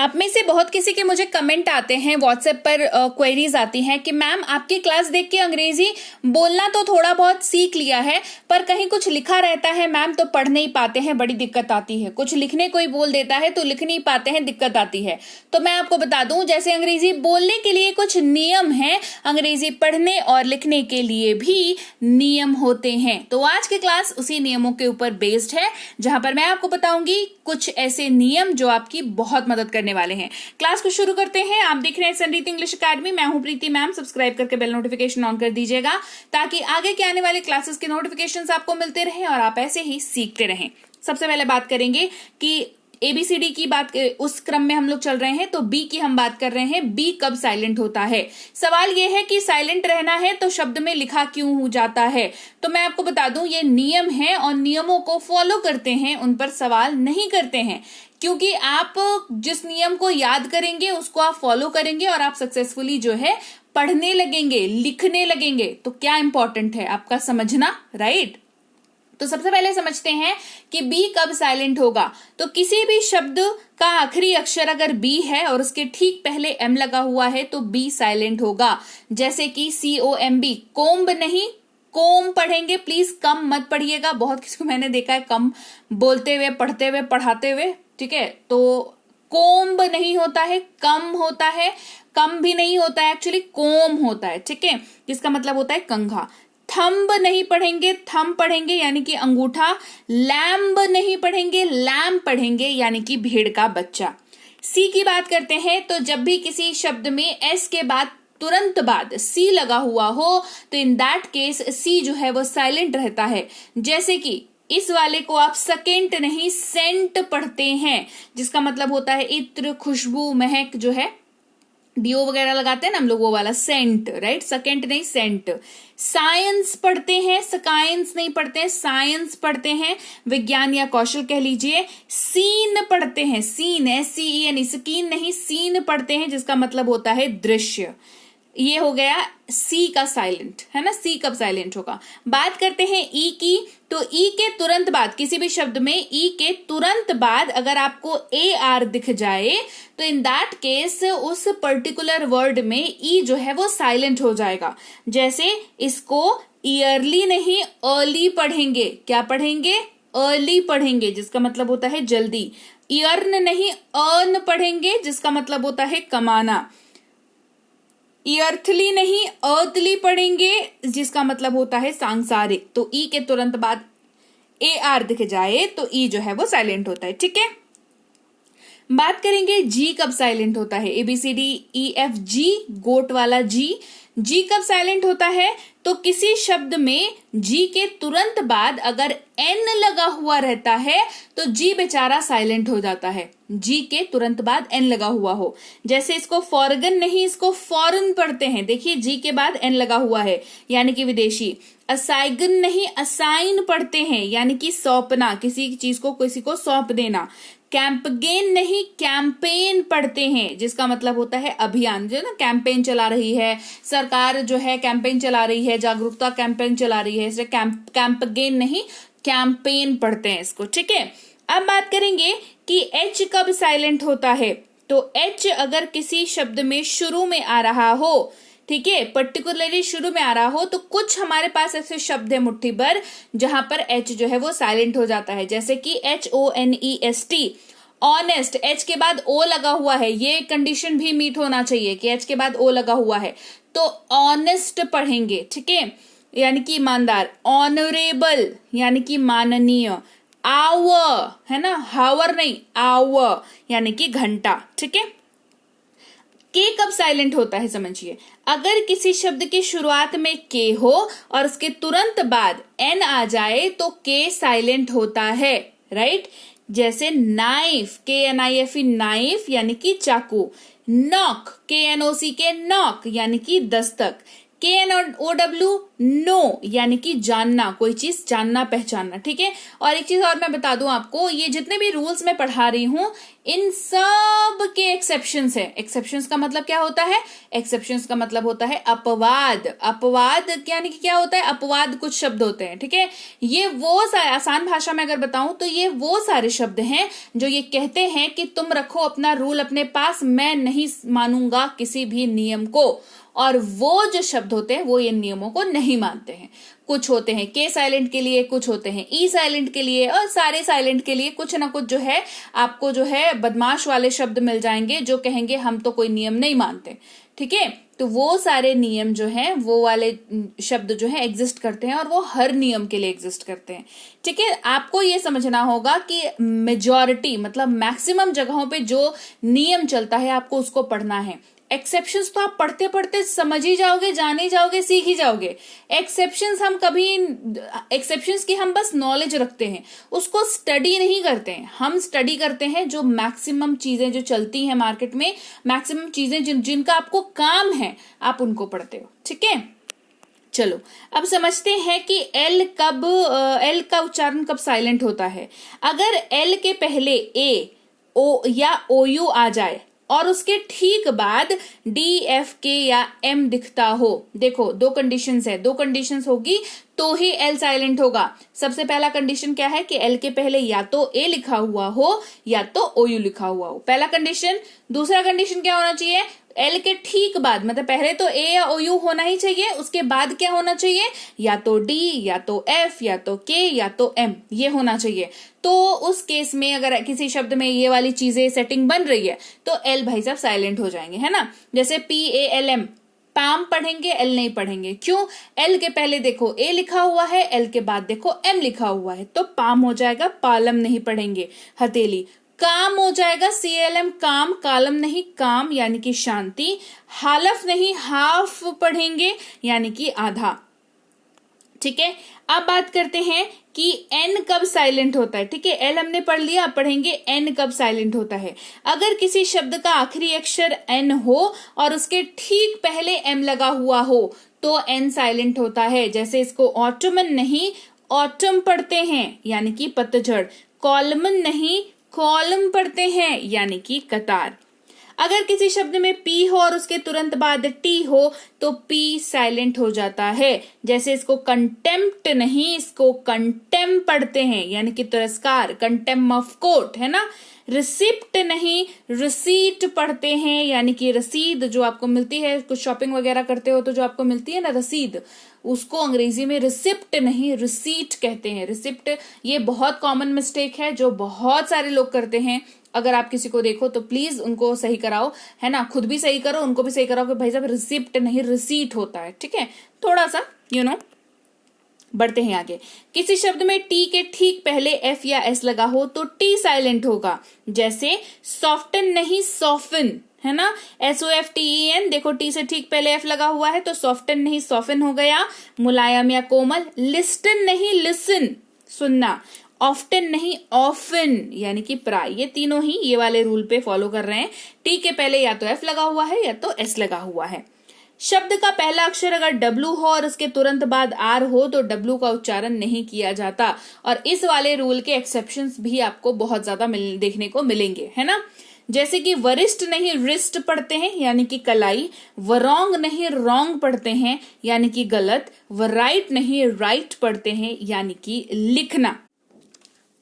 आप में से बहुत किसी के मुझे कमेंट आते हैं, व्हाट्सएप पर क्वेरीज आती हैं कि मैम आपकी क्लास देख के अंग्रेजी बोलना तो थोड़ा बहुत सीख लिया है, पर कहीं कुछ लिखा रहता है मैम तो पढ़ नहीं पाते हैं, बड़ी दिक्कत आती है। कुछ लिखने कोई बोल देता है तो लिख नहीं पाते हैं, दिक्कत आती है। तो मैं आपको बता दूं, जैसे अंग्रेजी बोलने के लिए कुछ नियम हैं, अंग्रेजी पढ़ने और लिखने के लिए भी नियम होते हैं। तो आज की क्लास उसी नियमों के ऊपर बेस्ड है, जहां पर मैं आपको बताऊंगी कुछ ऐसे नियम जो आपकी बहुत मदद करने वाले हैं। क्लास को शुरू करते हैं। आप देख रहे हैं संरीति इंग्लिश अकेडमी, मैं हूं प्रीति मैम। सब्सक्राइब करके बेल नोटिफिकेशन ऑन कर दीजिएगा ताकि आगे के आने वाले क्लासेस के नोटिफिकेशंस आपको मिलते रहें और आप ऐसे ही सीखते रहें। सबसे पहले बात करेंगे कि एबीसीडी की बात, उस क्रम में हम लोग चल रहे हैं, तो बी की हम बात कर रहे हैं। बी कब साइलेंट होता है? सवाल यह है कि साइलेंट रहना है तो शब्द में लिखा क्यों हो जाता है? तो मैं आपको बता दूं, ये नियम है और नियमों को फॉलो करते हैं, उन पर सवाल नहीं करते हैं, क्योंकि आप जिस नियम को याद करेंगे उसको आप फॉलो करेंगे और आप सक्सेसफुली जो है पढ़ने लगेंगे, लिखने लगेंगे। तो क्या इंपॉर्टेंट है आपका समझना, राइट? तो सबसे पहले समझते हैं कि बी कब साइलेंट होगा। तो किसी भी शब्द का आखिरी अक्षर अगर बी है और उसके ठीक पहले एम लगा हुआ है तो बी साइलेंट होगा। जैसे कि COMB, कोम्ब नहीं कोम पढ़ेंगे, प्लीज कम मत पढ़िएगा। बहुत किसी को मैंने देखा है कम बोलते हुए, पढ़ते हुए, पढ़ाते हुए, ठीक है? तो कोम्ब नहीं होता है, कम होता है। कम भी नहीं होता है, एक्चुअली कोम होता है, ठीक है? जिसका मतलब होता है कंघा। थंब नहीं पढ़ेंगे, थंब पढ़ेंगे यानी कि अंगूठा। लैम्ब नहीं पढ़ेंगे, लैम्ब पढ़ेंगे यानी कि भेड़ का बच्चा। सी की बात करते हैं, तो जब भी किसी शब्द में एस के बाद तुरंत बाद सी लगा हुआ हो तो इन दैट केस सी जो है वो साइलेंट रहता है। जैसे कि इस वाले को आप सेकेंट नहीं सेंट पढ़ते हैं, जिसका मतलब होता है इत्र, खुशबू, महक, जो है डीओ वगैरह लगाते हैं ना हम लोग, वो वाला सेंट, राइट? सेकेंट नहीं सेंट। साइंस पढ़ते हैं, स्काइंस नहीं पढ़ते हैं, साइंस पढ़ते हैं, विज्ञान या कौशल कह लीजिए। सीन पढ़ते हैं, सीन, SCEN, स्कीन नहीं सीन पढ़ते हैं, जिसका मतलब होता है दृश्य। ये हो गया सी का साइलेंट, है ना? सी कब साइलेंट होगा? बात करते हैं ई की, तो ई के तुरंत बाद, किसी भी शब्द में ई के तुरंत बाद अगर आपको AR दिख जाए तो इन दैट केस उस पर्टिकुलर वर्ड में ई जो है वो साइलेंट हो जाएगा। जैसे इसको ईयरली नहीं अर्ली पढ़ेंगे। क्या पढ़ेंगे? अर्ली पढ़ेंगे, जिसका मतलब होता है जल्दी। ईयर्न नहीं अर्न पढ़ेंगे, जिसका मतलब होता है कमाना। ईर्थली नहीं अर्थली पढ़ेंगे, जिसका मतलब होता है सांसारिक। तो ई के तुरंत बाद AR दिख जाए तो ई जो है वो साइलेंट होता है, ठीक है? बात करेंगे जी कब साइलेंट होता है। ABCDEFG, गोट वाला जी। जी कब साइलेंट होता है? तो किसी शब्द में जी के तुरंत बाद अगर एन लगा हुआ रहता है तो जी बेचारा साइलेंट हो जाता है। जी के तुरंत बाद एन लगा हुआ हो। जैसे इसको फॉरगन नहीं, इसको फॉरेन पढ़ते हैं। देखिए जी के बाद एन लगा हुआ है यानी कि विदेशी। असाइगन नहीं असाइन पढ़ते हैं यानी कि सौंपना, किसी चीज को किसी को सौंप देना। कैंपगेन नहीं कैंपेन पढ़ते हैं, जिसका मतलब होता है अभियान, जो ना कैंपेन चला रही है सरकार, जो है कैंपेन चला रही है, जागरूकता कैंपेन चला रही है, इसलिए कैंपगेन नहीं कैंपेन पढ़ते हैं इसको, ठीक है? अब बात करेंगे कि एच कब साइलेंट होता है। तो एच अगर किसी शब्द में शुरू में आ रहा हो, ठीक है, पर्टिकुलरली शुरू में आ रहा हो, तो कुछ हमारे पास ऐसे शब्द है मुट्ठी भर जहां पर एच जो है वो साइलेंट हो जाता है। जैसे कि HONEST, ऑनेस्ट, एच के बाद ओ लगा हुआ है, ये कंडीशन भी मीट होना चाहिए कि एच के बाद ओ लगा हुआ है, तो ऑनेस्ट पढ़ेंगे, ठीक है, यानी कि ईमानदार। ऑनरेबल यानी कि माननीय। आवर है ना, हावर नहीं आवर यानी कि घंटा, ठीक है? के कब साइलेंट होता है समझिए। अगर किसी शब्द की शुरुआत में के हो और उसके तुरंत बाद एन आ जाए तो के साइलेंट होता है, राइट? जैसे नाइफ, KNIFE नाइफ यानी कि चाकू। नॉक, KNOC के नॉक यानी कि दस्तक। KNOW नो यानी कि जानना, कोई चीज जानना पहचानना, ठीक है? और एक चीज और मैं बता दूं आपको, ये जितने भी रूल्स मैं पढ़ा रही हूं इन सब के एक्सेप्शंस है। एक्सेप्शंस का मतलब क्या होता है? एक्सेप्शंस का मतलब होता है अपवाद। अपवाद यानी कि क्या होता है? अपवाद कुछ शब्द होते हैं, ठीक है। ये वो आसान भाषा में अगर बताऊं तो ये वो सारे शब्द हैं जो ये कहते हैं कि तुम रखो अपना रूल अपने पास, मैं नहीं मानूंगा किसी भी नियम को। और वो जो शब्द होते हैं वो इन नियमों को नहीं मानते हैं। कुछ होते हैं के साइलेंट के लिए, कुछ होते हैं ई साइलेंट के लिए, और सारे साइलेंट के लिए कुछ ना कुछ जो है आपको जो है बदमाश वाले शब्द मिल जाएंगे जो कहेंगे हम तो कोई नियम नहीं मानते, ठीक है। तो वो सारे नियम जो हैं वो वाले शब्द जो है एग्जिस्ट करते हैं और वो हर नियम के लिए एग्जिस्ट करते हैं, ठीक है। आपको ये समझना होगा कि मेजॉरिटी मतलब मैक्सिमम जगहों पे जो नियम चलता है आपको उसको पढ़ना है। एक्सेप्शंस तो आप पढ़ते पढ़ते समझ ही जाओगे, जान ही जाओगे, सीख ही जाओगे। एक्सेप्शंस की हम बस नॉलेज रखते हैं, उसको स्टडी नहीं करते हैं। हम स्टडी करते हैं जो मैक्सिमम चीजें जो चलती हैं मार्केट में, मैक्सिमम चीजें जिनका आपको काम है आप उनको पढ़ते हो, ठीक है। चलो अब समझते हैं कि एल का उच्चारण कब साइलेंट होता है। अगर एल के पहले ए ओ या ओ यू आ जाए और उसके ठीक बाद डी एफ के या एम दिखता हो, देखो दो कंडीशंस है, दो कंडीशंस होगी तो ही एल साइलेंट होगा। सबसे पहला कंडीशन क्या है कि एल के पहले या तो ए लिखा हुआ हो या तो ओ यू लिखा हुआ हो, पहला कंडीशन। दूसरा कंडीशन क्या होना चाहिए? एल के ठीक बाद, मतलब पहले तो ए या ओ यू होना ही चाहिए, उसके बाद क्या होना चाहिए? या तो डी या तो एफ या तो के या तो एम, ये होना चाहिए। तो उस केस में अगर किसी शब्द में ये वाली चीजें सेटिंग बन रही है तो एल भाई साहब साइलेंट हो जाएंगे, है ना। जैसे PALM, पाम पढ़ेंगे, एल नहीं पढ़ेंगे। क्यों? एल के पहले देखो ए लिखा हुआ है, एल के बाद देखो एम लिखा हुआ है, तो पाम हो जाएगा, पालम नहीं पढ़ेंगे। हथेली, काम हो जाएगा CLM, काम, कालम नहीं काम यानी कि शांति। हालफ नहीं हाफ पढ़ेंगे यानी कि आधा, ठीक है। अब बात करते हैं कि एन कब साइलेंट होता है, ठीक है। एल हमने पढ़ लिया, अब पढ़ेंगे एन कब साइलेंट होता है। अगर किसी शब्द का आखिरी अक्षर एन हो और उसके ठीक पहले एम लगा हुआ हो तो एन साइलेंट होता है। जैसे इसको ऑटमन नहीं ऑटम पढ़ते हैं यानी कि पतझड़, कॉलमन नहीं कॉलम पढ़ते हैं यानी कि कतार। अगर किसी शब्द में पी हो और उसके तुरंत बाद टी हो तो पी साइलेंट हो जाता है। जैसे इसको कंटेम्प्ट नहीं इसको कंटेम पढ़ते हैं यानी कि तिरस्कार, कंटेम ऑफ कोर्ट, है ना। रिसिप्ट नहीं रिसीट पढ़ते हैं यानी कि रसीद जो आपको मिलती है, कुछ शॉपिंग वगैरह करते हो तो जो आपको मिलती है ना रसीद, उसको अंग्रेजी में रिसिप्ट नहीं रिसीट कहते हैं। रिसिप्ट, ये बहुत कॉमन मिस्टेक है जो बहुत सारे लोग करते हैं। अगर आप किसी को देखो तो प्लीज उनको सही कराओ, है ना। खुद भी सही करो, उनको भी सही कराओ कि भाई साहब रिसिप्ट नहीं रिसीट होता है, ठीक है। थोड़ा सा बढ़ते हैं आगे। किसी शब्द में टी के ठीक पहले एफ या एस लगा हो तो टी साइलेंट होगा। जैसे सॉफ्टन नहीं सॉफिन, है ना। SOFTEN, देखो टी से ठीक पहले एफ लगा हुआ है तो सॉफ्टन नहीं सॉफिन हो गया। मुलायम या कोमल, लिस्टन नहीं लिसन सुनना, ऑफ्टन नहीं ऑफन यानी कि प्राय। ये तीनों ही ये वाले रूल पे फॉलो कर रहे हैं। टी के पहले या तो एफ लगा हुआ है या तो एस लगा हुआ है। शब्द का पहला अक्षर अगर डब्ल्यू हो और उसके तुरंत बाद आर हो तो डब्ल्यू का उच्चारण नहीं किया जाता। और इस वाले रूल के एक्सेप्शंस भी आपको बहुत ज्यादा देखने को मिलेंगे, है ना। जैसे कि वरिष्ठ नहीं रिस्ट पढ़ते हैं यानी कि कलाई, वरॉन्ग नहीं रॉन्ग पढ़ते हैं यानी कि गलत, वराइट नहीं राइट पढ़ते हैं यानी कि लिखना।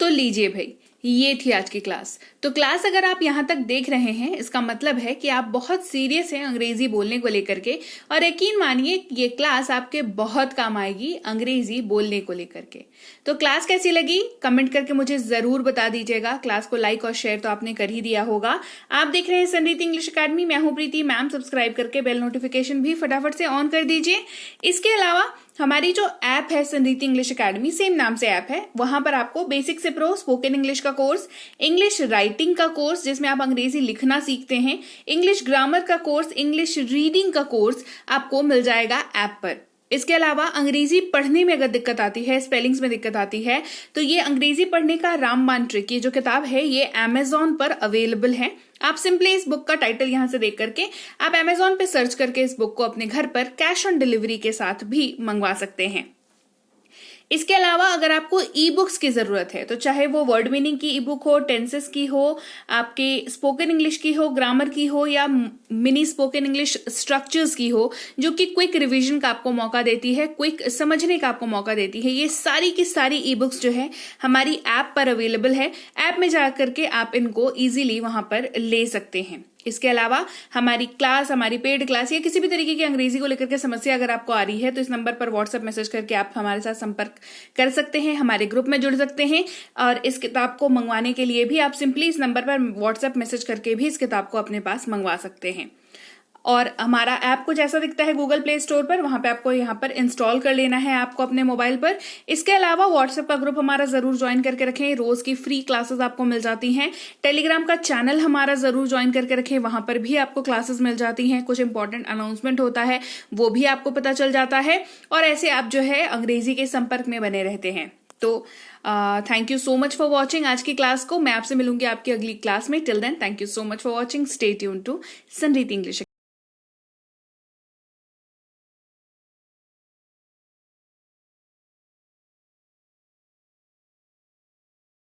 तो लीजिए भाई, ये थी आज की क्लास। तो क्लास अगर आप यहाँ तक देख रहे हैं इसका मतलब है कि आप बहुत सीरियस हैं अंग्रेजी बोलने को लेकर के, और यकीन मानिए ये क्लास आपके बहुत काम आएगी अंग्रेजी बोलने को लेकर के। तो क्लास कैसी लगी कमेंट करके मुझे जरूर बता दीजिएगा। क्लास को लाइक और शेयर तो आपने कर ही दिया होगा। आप देख रहे हैं संरीति इंग्लिश अकेडमी, मैं हूं प्रीति मैम। सब्सक्राइब करके बेल नोटिफिकेशन भी फटाफट से ऑन कर दीजिए। इसके अलावा हमारी जो ऐप है संरीति इंग्लिश अकेडमी, सेम नाम से ऐप है, वहां पर आपको बेसिक से प्रो स्पोकन इंग्लिश का कोर्स, इंग्लिश राइटिंग का कोर्स जिसमें आप अंग्रेजी लिखना सीखते हैं, इंग्लिश ग्रामर का कोर्स, इंग्लिश रीडिंग का कोर्स आपको मिल जाएगा ऐप पर। इसके अलावा अंग्रेजी पढ़ने में अगर दिक्कत आती है, स्पेलिंग्स में दिक्कत आती है, तो ये अंग्रेजी पढ़ने का रामबाण ट्रिक, ये जो किताब है ये अमेजॉन पर अवेलेबल है। आप सिंपली इस बुक का टाइटल यहां से देख करके आप अमेजॉन पे सर्च करके इस बुक को अपने घर पर कैश ऑन डिलीवरी के साथ भी मंगवा सकते हैं। इसके अलावा अगर आपको ई बुक्स की जरूरत है तो चाहे वो वर्ड मीनिंग की ई बुक हो, टेंसेस की हो, आपके स्पोकन इंग्लिश की हो, ग्रामर की हो, या मिनी स्पोकन इंग्लिश स्ट्रक्चर्स की हो, जो कि क्विक रिवीजन का आपको मौका देती है, क्विक समझने का आपको मौका देती है, ये सारी की सारी ई बुक्स जो है हमारी ऐप पर अवेलेबल है। ऐप में जाकर के आप इनको इजीली वहां पर ले सकते हैं। इसके अलावा हमारी क्लास, हमारी पेड क्लास या किसी भी तरीके की अंग्रेजी को लेकर के समस्या अगर आपको आ रही है तो इस नंबर पर व्हाट्सएप मैसेज करके आप हमारे साथ संपर्क कर सकते हैं, हमारे ग्रुप में जुड़ सकते हैं। और इस किताब को मंगवाने के लिए भी आप सिंपली इस नंबर पर व्हाट्सएप मैसेज करके भी इस किताब को अपने पास मंगवा सकते हैं। और हमारा ऐप कुछ ऐसा दिखता है गूगल प्ले स्टोर पर, वहां पे आपको यहाँ पर इंस्टॉल कर लेना है आपको अपने मोबाइल पर। इसके अलावा व्हाट्सएप का ग्रुप हमारा जरूर ज्वाइन करके रखें, रोज की फ्री क्लासेस आपको मिल जाती हैं। टेलीग्राम का चैनल हमारा जरूर ज्वाइन करके रखें, वहां पर भी आपको क्लासेस मिल जाती हैं, कुछ इंपॉर्टेंट अनाउंसमेंट होता है वो भी आपको पता चल जाता है, और ऐसे आप जो है अंग्रेजी के संपर्क में बने रहते हैं। तो thank you so much for watching आज की क्लास को। मैं आपसे मिलूंगी आपकी अगली क्लास में। Till then thank you so much for watching. Stay tuned to Samriddhi English.